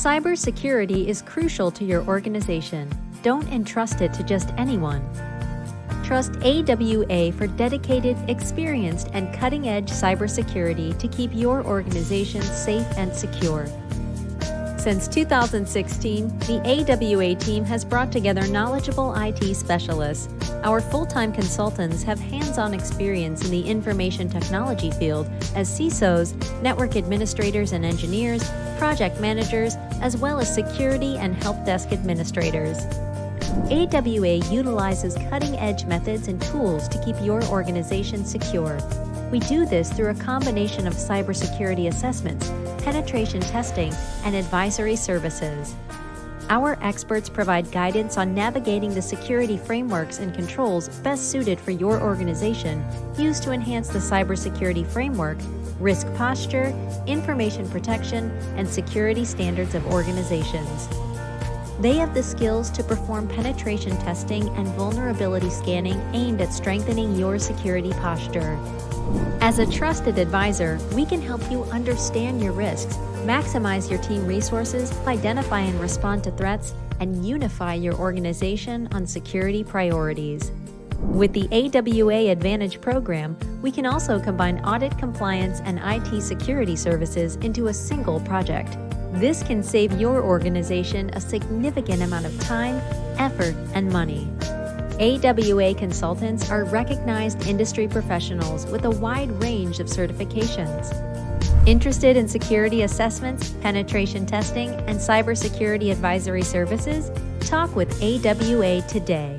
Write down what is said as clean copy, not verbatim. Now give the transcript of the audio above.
Cybersecurity is crucial to your organization. Don't entrust it to just anyone. Trust AWA for dedicated, experienced, and cutting-edge cybersecurity to keep your organization safe and secure. Since 2016, the AWA team has brought together knowledgeable IT specialists. Our full-time consultants have hands-on experience in the information technology field as CISOs, network administrators and engineers, project managers, as well as security and help desk administrators. AWA utilizes cutting-edge methods and tools to keep your organization secure. We do this through a combination of cybersecurity assessments, penetration testing, and advisory services. Our experts provide guidance on navigating the security frameworks and controls best suited for your organization, used to enhance the cybersecurity framework, risk posture, information protection, and security standards of organizations. They have the skills to perform penetration testing and vulnerability scanning aimed at strengthening your security posture. As a trusted advisor, we can help you understand your risks, maximize your team resources, identify and respond to threats, and unify your organization on security priorities. With the AWA Advantage program, we can also combine audit compliance and IT security services into a single project. This can save your organization a significant amount of time, effort, and money. AWA consultants are recognized industry professionals with a wide range of certifications. Interested in security assessments, penetration testing, and cybersecurity advisory services? Talk with AWA today.